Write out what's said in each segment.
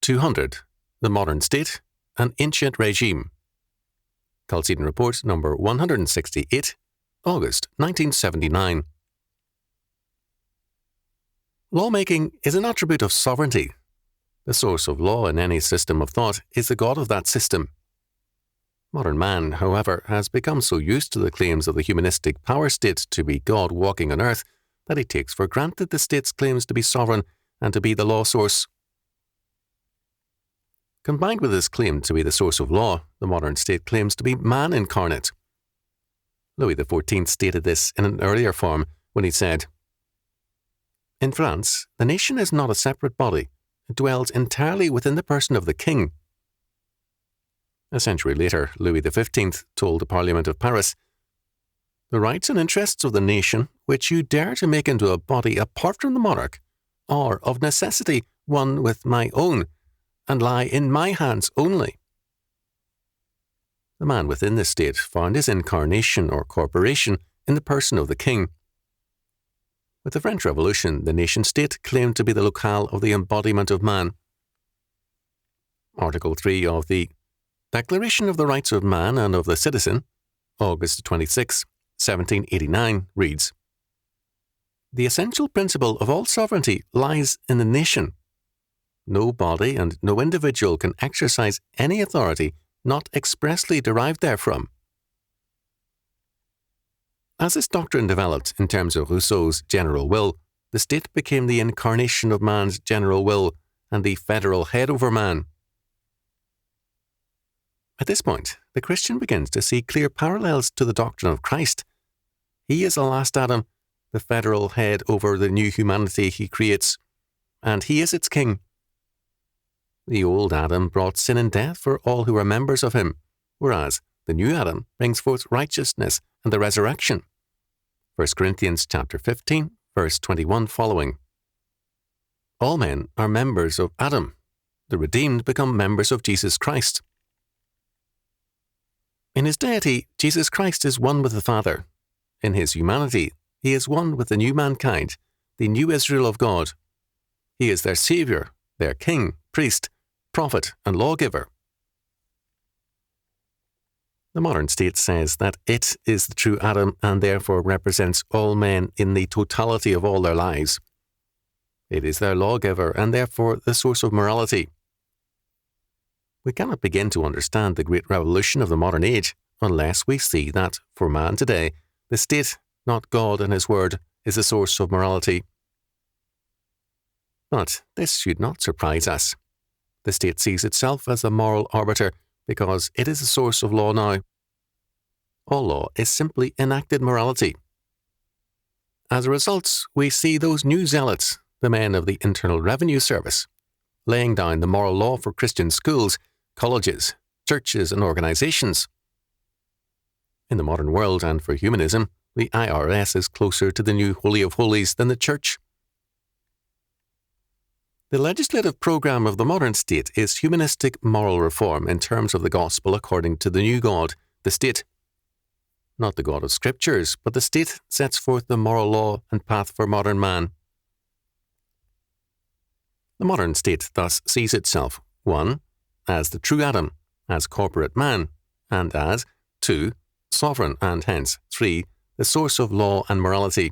200, The Modern State, an Ancient Regime. Chalcedon Report number 168, August 1979. Lawmaking is an attribute of sovereignty. The source of law in any system of thought is the God of that system. Modern man, however, has become so used to the claims of the humanistic power state to be God walking on earth that he takes for granted the state's claims to be sovereign and to be the law source. Combined with his claim to be the source of law, the modern state claims to be man incarnate. Louis XIV stated this in an earlier form when he said, "In France, the nation is not a separate body. It dwells entirely within the person of the king." A century later, Louis XV told the Parliament of Paris, "The rights and interests of the nation, which you dare to make into a body apart from the monarch, are of necessity one with my own, and lie in my hands only." The man within the state found his incarnation or corporation in the person of the king. With the French Revolution, the nation-state claimed to be the locale of the embodiment of man. Article 3 of the Declaration of the Rights of Man and of the Citizen, August 26, 1789, reads, "The essential principle of all sovereignty lies in the nation. No body and no individual can exercise any authority not expressly derived therefrom." As this doctrine developed in terms of Rousseau's general will, the state became the incarnation of man's general will and the federal head over man. At this point, the Christian begins to see clear parallels to the doctrine of Christ. He is the last Adam, the federal head over the new humanity he creates, and he is its king. The old Adam brought sin and death for all who are members of him, whereas the new Adam brings forth righteousness and the resurrection. 1 Corinthians chapter 15, verse 21 following. All men are members of Adam. The redeemed become members of Jesus Christ. In his deity, Jesus Christ is one with the Father. In his humanity, he is one with the new mankind, the new Israel of God. He is their Saviour, their King, Priest, Prophet, and Lawgiver. The modern state says that it is the true Adam and therefore represents all men in the totality of all their lives. It is their lawgiver and therefore the source of morality. We cannot begin to understand the great revolution of the modern age unless we see that, for man today, the state, not God and his word, is the source of morality. But this should not surprise us. The state sees itself as the moral arbiter because it is the source of law now. All law is simply enacted morality. As a result, we see those new zealots, the men of the Internal Revenue Service, laying down the moral law for Christian schools, colleges, churches, and organizations. In the modern world and for humanism, the IRS is closer to the new Holy of Holies than the Church. The legislative program of the modern state is humanistic moral reform in terms of the gospel according to the new God, the state. Not the God of Scriptures, but the state sets forth the moral law and path for modern man. The modern state thus sees itself, 1. As the true Adam, as corporate man, and as 2. Sovereign, and hence 3. The source of law and morality.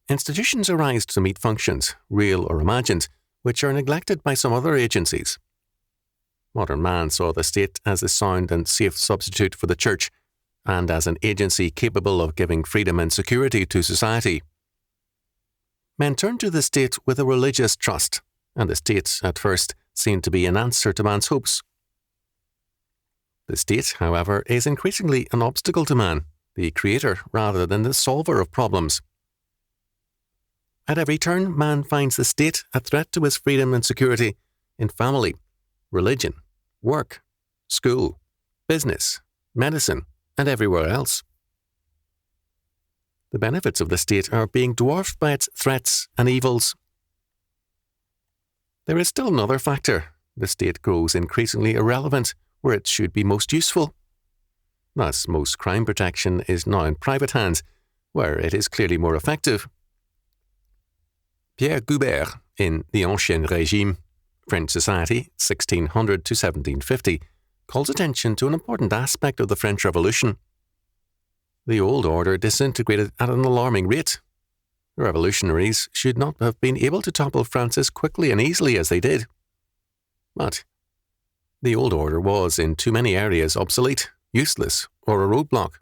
Institutions arise to meet functions, real or imagined, which are neglected by some other agencies. Modern man saw the state as the sound and safe substitute for the church, and as an agency capable of giving freedom and security to society. Men turned to the state with a religious trust, and the state, at first, seemed to be an answer to man's hopes. The state, however, is increasingly an obstacle to man, the creator rather than the solver of problems. At every turn, man finds the state a threat to his freedom and security in family, religion, work, school, business, medicine, and everywhere else. The benefits of the state are being dwarfed by its threats and evils. There is still another factor. The state grows increasingly irrelevant where it should be most useful. Thus, most crime protection is now in private hands, where it is clearly more effective. Pierre Goubert, in The Ancien Régime, French society, 1600 to 1750, calls attention to an important aspect of the French Revolution. The old order disintegrated at an alarming rate. The revolutionaries should not have been able to topple France as quickly and easily as they did. But the old order was in too many areas obsolete, useless, or a roadblock.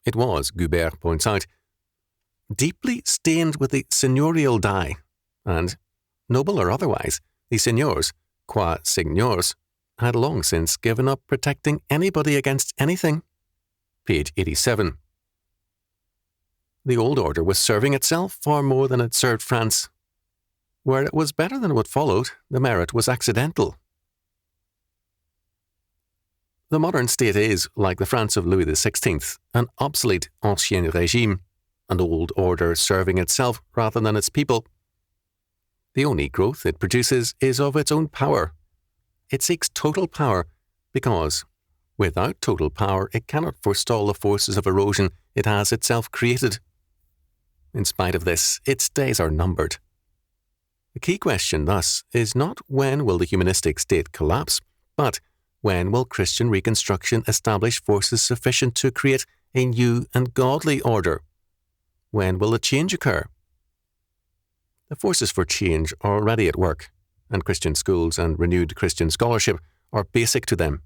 It was, Guibert points out, deeply stained with the seigneurial dye, and, noble or otherwise, the seigneurs, qua seigneurs, had long since given up protecting anybody against anything. Page 87. The old order was serving itself far more than it served France. Where it was better than what followed, the merit was accidental. The modern state is, like the France of Louis XVI, an obsolete ancien régime, an old order serving itself rather than its people. The only growth it produces is of its own power. It seeks total power because, without total power, it cannot forestall the forces of erosion it has itself created. In spite of this, its days are numbered. The key question, thus, is not when will the humanistic state collapse, but when will Christian reconstruction establish forces sufficient to create a new and godly order? When will the change occur? The forces for change are already at work, and Christian schools and renewed Christian scholarship are basic to them.